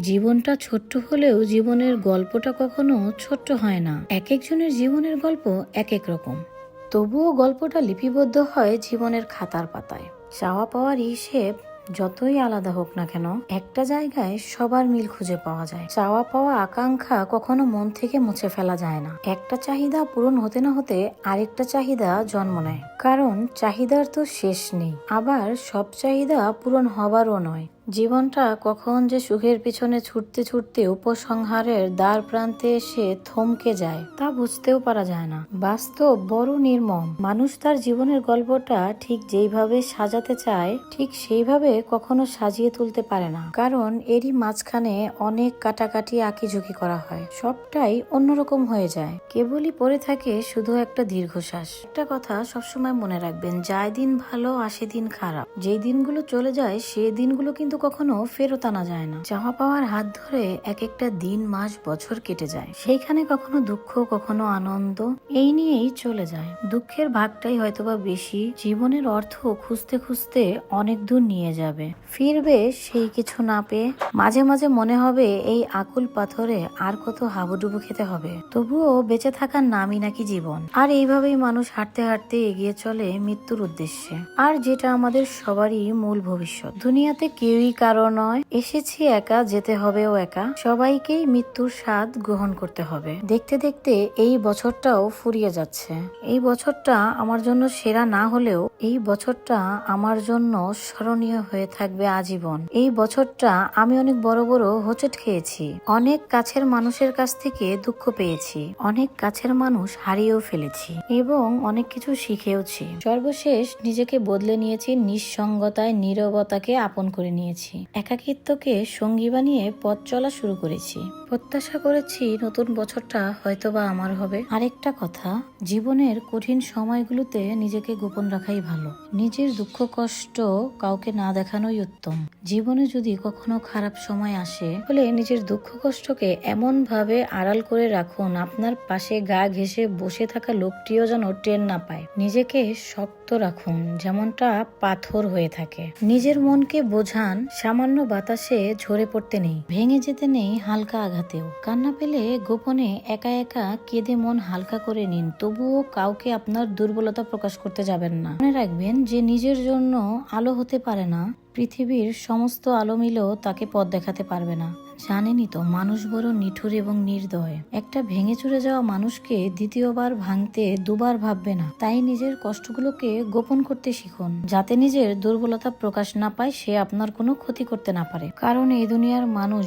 জীবনটা ছোট্ট হলেও জীবনের গল্পটা কখনো ছোট্ট হয় না। এক একজনের জীবনের গল্প এক এক রকম, তবুও গল্পটা লিপিবদ্ধ হয় জীবনের খাতার পাতায়। চাওয়া পাওয়ার হিসেব যতই আলাদা হোক না কেন, একটা জায়গায় সবার মিল খুঁজে পাওয়া যায়। চাওয়া পাওয়া আকাঙ্ক্ষা কখনো মন থেকে মুছে ফেলা যায় না। একটা চাহিদা পূরণ হতে না হতে আরেকটা চাহিদা জন্ম নেয়, কারণ চাহিদার তো শেষ নেই, আবার সব চাহিদা পূরণ হবারও নয়। জীবনটা কখন যে সুখের পিছনে ছুটতে ছুটতে উপসংহারের দ্বার প্রান্তে এসে থমকে যায় তা বুঝতেও পারা যায় না। বাস্তব বড় নির্মম। মানুষ তার জীবনের গল্পটা ঠিক যেইভাবে সাজাতে চায় ঠিক সেইভাবে কখনো সাজিয়ে তুলতে পারে না, কারণ এরই মাঝখানে অনেক কাটাকাটি আঁকিঝুঁকি করা হয়। সবটাই অন্যরকম হয়ে যায়, কেবলই পড়ে থাকে শুধু একটা দীর্ঘশ্বাস। একটা কথা সবসময় মনে রাখবেন, যায় দিন ভালো আসে দিন খারাপ। যেই দিনগুলো চলে যায় সেই দিনগুলো কিন্তু কখনো ফেরত আনা যায় না। চাওয়া পাওয়ার হাত ধরে এক একটা দিন মাস বছর কেটে যায়, সেইখানে কখনো দুঃখ কখনো আনন্দ এই নিয়েই চলে যায়। দুঃখের ভাগটাই হয়তোবা বেশি, জীবনের অর্থ খুঁজতে খুঁজতে অনেক দূর নিয়ে যাবে, ফিরবে সেই কিছু না পেয়ে। মাঝে মাঝে মনে হবে এই আকুল পাথরে আর কত হাবুডুবু খেতে হবে, তবুও বেঁচে থাকার নামই নাকি জীবন। আর এইভাবেই মানুষ হাঁটতে হাঁটতে এগিয়ে চলে মৃত্যুর উদ্দেশ্যে, আর যেটা আমাদের সবারই মূল ভবিষ্যৎ। দুনিয়াতে কেউই কারো নয়, এসেছি একা, যেতে হবেও একা। সবাইকেই মৃত্যুর স্বাদ গ্রহণ করতে হবে। দেখতে দেখতে এই বছরটাও ফুরিয়ে যাচ্ছে। এই বছরটা আমার জন্য সেরা না হলেও এই বছরটা আমার জন্য স্মরণীয় হয়ে থাকবে আজীবন। এই বছরটা আমি অনেক বড় বড় হোঁচট খেয়েছি, অনেক কাছের মানুষের কাছ থেকে দুঃখ পেয়েছি, অনেক কাছের মানুষ হারিয়েও ফেলেছি এবং অনেক কিছু শিখেওছি। সর্বশেষ নিজেকে বদলে নিয়েছি, নিঃসঙ্গতায় নীরবতাকে আপন করে নিয়েছি, একাকিত্বকে সঙ্গী বানিয়ে পথ চলা শুরু করেছি। প্রত্যাশা করেছি নতুন বছরটা হয়তোবা আমার হবে। আরেকটা কথা, জীবনের কঠিন সময়গুলোতে নিজেকে গোপন রাখাই ভালো। নিজের দুঃখ কষ্ট কাউকে না দেখানোই উত্তম। জীবনে যদি কখনো খারাপ সময় আসে হলে নিজের দুঃখ কষ্টকে এমন ভাবে আড়াল করে রাখুন আপনার পাশে গা ঘেঁষে বসে থাকা লোকটিও যেন টের না পায়। নিজেকে শক্ত রাখুন যেমনটা পাথর হয়ে থাকে। নিজের মনকে বোঝান সামান্য বাতাসে ঝরে পড়তে নেই, ভেঙে যেতে নেই হালকা আঘাতেও। কান্না পেলে গোপনে একা একা কেঁদে মন হালকা করে নিন, তবুও কাউকে আপনার দুর্বলতা প্রকাশ করতে যাবেন না। মনে রাখবেন যে নিজের জন্য আলো হতে পারে না, পৃথিবীর সমস্ত আলো মিলেও তাকে পথ দেখাতে পারবে না। জানেনই তো মানুষ বড় নিঠুর এবং নির্দয়। একটা ভেঙে চুরে যাওয়া মানুষকে দ্বিতীয়বার ভাঙতে দুবার ভাববে না। তাই নিজের কষ্টগুলোকে গোপন করতে শিখুন, যাতে নিজের দুর্বলতা প্রকাশ না পায়, সে আপনার কোনো ক্ষতি করতে না পারে। কারণ এই দুনিয়ার মানুষ